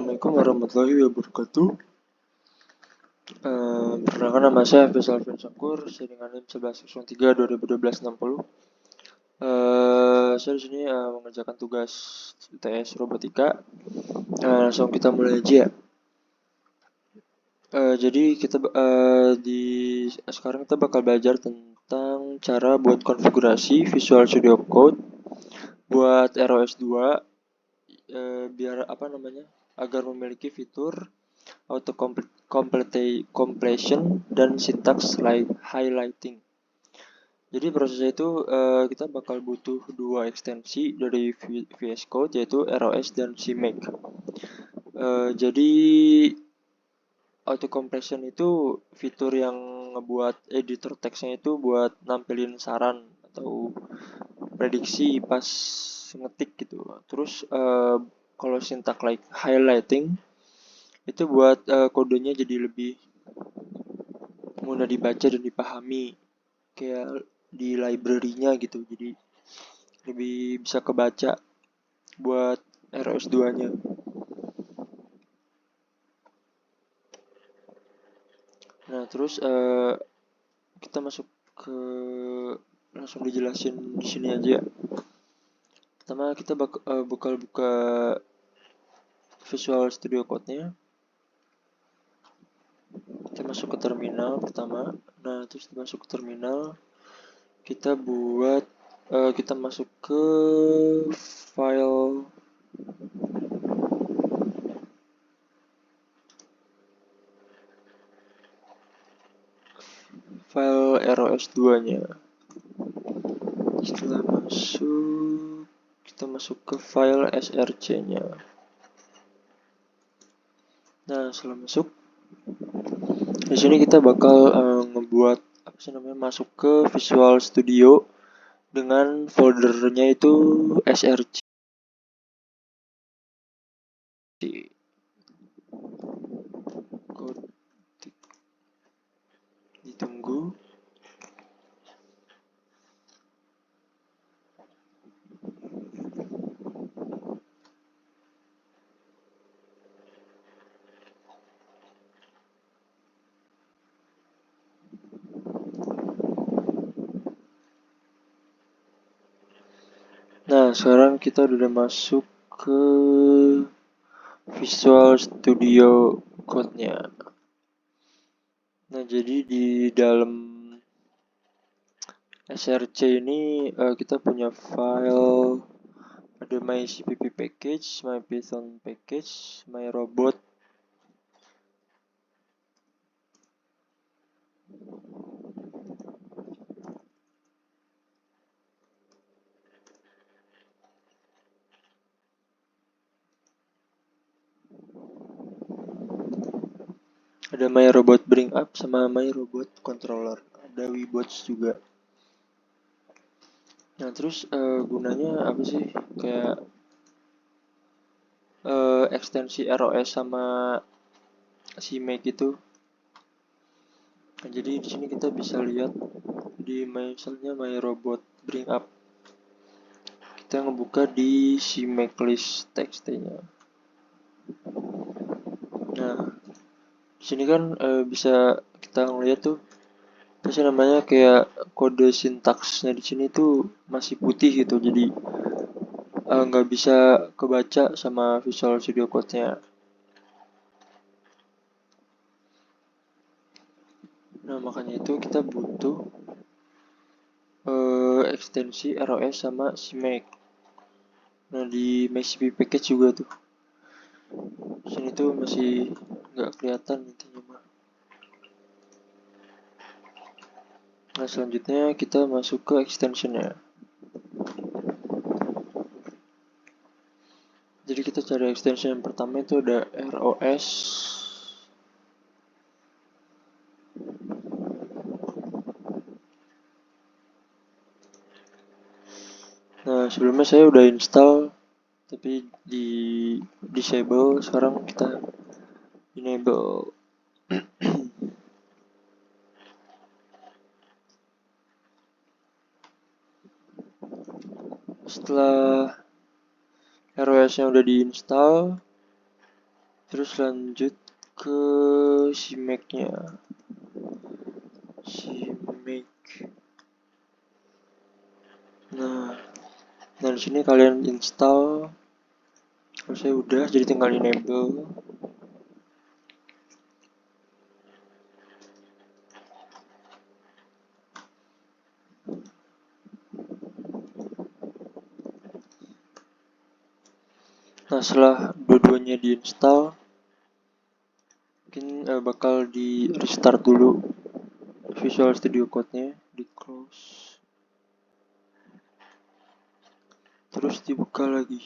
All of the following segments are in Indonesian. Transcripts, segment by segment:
Assalamualaikum warahmatullahi wabarakatuh. Perkenalkan nama saya Faisal Alvin Sakur, saya dengan NIM 1103 2012 60. Saya di sini mengerjakan tugas UTS Robotika. Langsung kita mulai aja ya. Jadi sekarang kita bakal belajar tentang cara buat konfigurasi Visual Studio Code buat ROS 2 biar agar memiliki fitur auto completion dan syntax highlighting. Jadi prosesnya itu kita bakal butuh dua ekstensi dari VS Code, yaitu ROS dan CMake. Jadi auto completion itu fitur yang ngebuat editor teksnya itu buat nampilin saran atau prediksi pas ngetik gitu. Terus kalau syntax highlighting itu buat kodenya jadi lebih mudah dibaca dan dipahami, kayak di library-nya gitu, jadi lebih bisa kebaca buat ROS 2 nya. Nah terus kita masuk ke langsung dijelasin di sini aja. Pertama kita bakal buka Visual Studio Code-nya. Kita masuk ke terminal pertama. Nah terus masuk ke terminal, kita masuk ke file ROS 2 nya. Setelah masuk, kita masuk ke file src nya. Nah setelah masuk, di sini kita bakal ngebuat masuk ke Visual Studio dengan foldernya itu src. Ditunggu. Nah sekarang kita udah masuk ke Visual Studio Code-nya. Nah jadi di dalam src ini kita punya file, ada mycpp package, mypython package, myrobot, ada myrobot bring up sama myrobot controller, ada webots juga. Nah terus gunanya apa sih, kayak ekstensi ROS sama CMake itu. Nah, jadi di sini kita bisa lihat di misalnya myrobot bring up, kita ngebuka di CMake list txt-nya. Nah di sini kan bisa kita ngeliat tuh kayak kode sintaksnya di sini tuh masih putih gitu, jadi nggak bisa kebaca sama Visual Studio Code-nya. Nah makanya itu kita butuh ekstensi ROS sama CMake. Nah di mycpp package juga tuh, sini tuh masih nggak kelihatan intinya mah. Nah selanjutnya kita masuk ke extensionnya. Jadi kita cari extension yang pertama itu ada ROS. Nah sebelumnya saya udah install tapi di disable, sekarang kita enable. Setelah ROS nya udah diinstal, Terus lanjut ke CMake-nya. CMake. Nah, dari sini kalian install. Kalau saya udah, jadi tinggal enable. Nah, setelah dua-duanya diinstal, mungkin bakal di restart dulu Visual Studio Code-nya, di close. Terus dibuka lagi.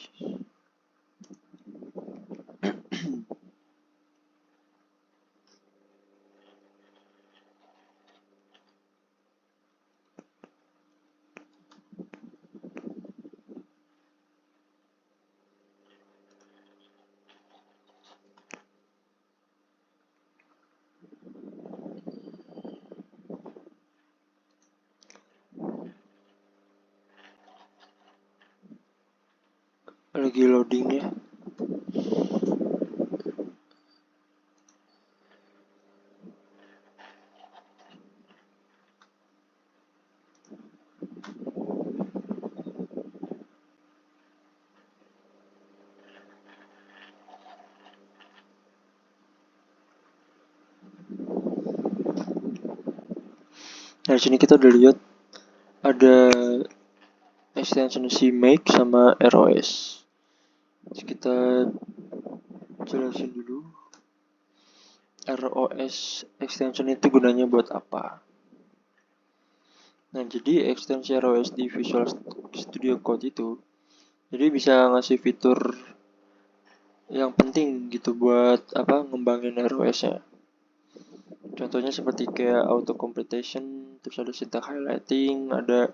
Lagi loading ya. Nah, di sini kita udah lihat ada extension CMake sama ROS. Jadi kita jelasin dulu. ROS extension itu gunanya buat apa? Nah, jadi extensi ROS di Visual Studio Code itu jadi bisa ngasih fitur yang penting gitu buat ngembangin ROS-nya. Contohnya seperti kayak auto completion, terus ada syntax highlighting, ada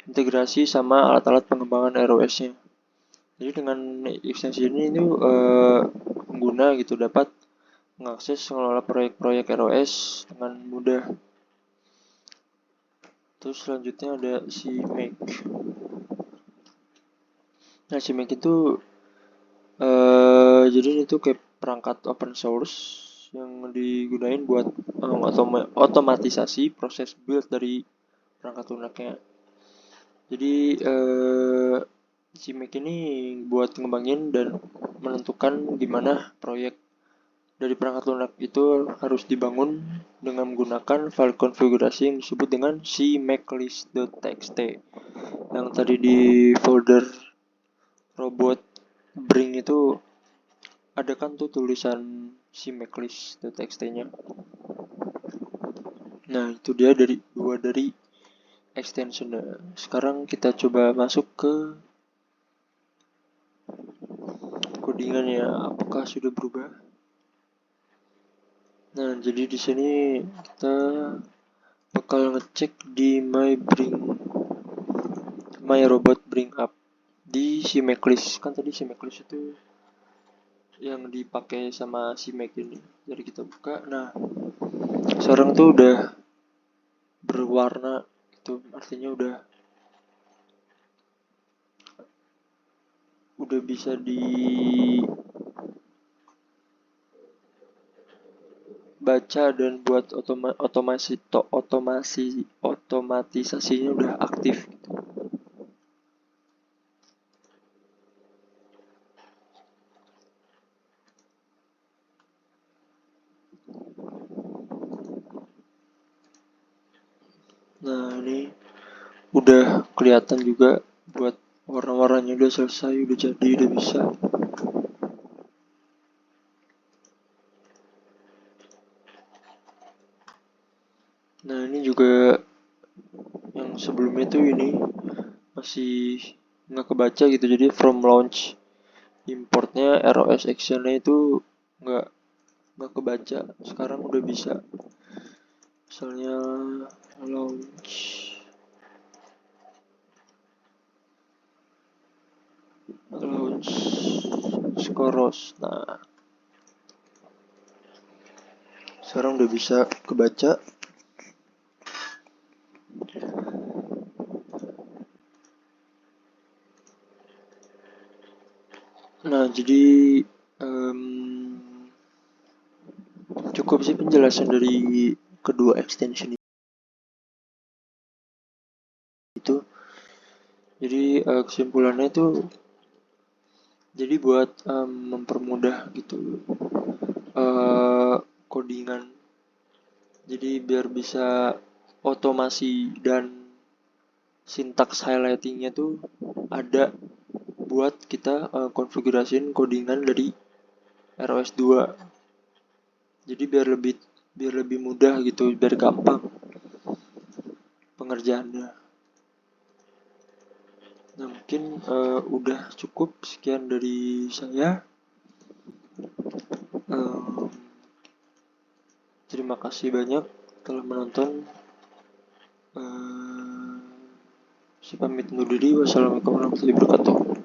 integrasi sama alat-alat pengembangan ROS-nya. Jadi dengan ekstensi ini pengguna gitu dapat mengakses mengelola proyek-proyek ROS dengan mudah. Terus selanjutnya ada CMake. Nah, CMake itu jadi itu kayak perangkat open source yang digunain buat otomatisasi proses build dari perangkat lunaknya. Jadi CMake ini buat ngembangin dan menentukan gimana proyek dari perangkat lunak itu harus dibangun dengan menggunakan file konfigurasi yang disebut dengan cmakelist.txt yang tadi di folder robot bring itu ada kan tuh tulisan cmakelist.txt-nya. Nah, itu dia dua dari extension. Sekarang kita coba masuk ke codingannya, apakah sudah berubah? Nah, jadi di sini kita bakal ngecek di my robot bring up di CMakelist. Kan tadi CMakelist itu yang dipakai sama CMake ini. Jadi kita buka. Nah, sekarang tuh udah berwarna, itu artinya udah bisa dibaca dan buat otomatisasinya udah aktif. Nah, ini udah kelihatan juga buat warna-warnanya udah selesai, udah jadi, udah bisa. Nah, ini juga yang sebelumnya tuh ini masih nggak kebaca gitu, jadi from launch importnya ROS actionnya itu nggak kebaca. Sekarang udah bisa. Misalnya launch Scoros. Nah, sekarang udah bisa kebaca. Nah, jadi cukup sih penjelasan dari kedua extension itu. Jadi kesimpulannya itu jadi buat mempermudah gitu codingan. Jadi biar bisa otomasi dan sintaks highlightingnya tuh ada buat kita konfigurasiin codingan dari ROS 2. Jadi biar lebih mudah gitu, biar gampang pengerjaannya. Nah, mungkin udah cukup sekian dari saya. Em, Terima kasih banyak telah menonton. Saya pamit undur diri. Wassalamualaikum warahmatullahi wabarakatuh.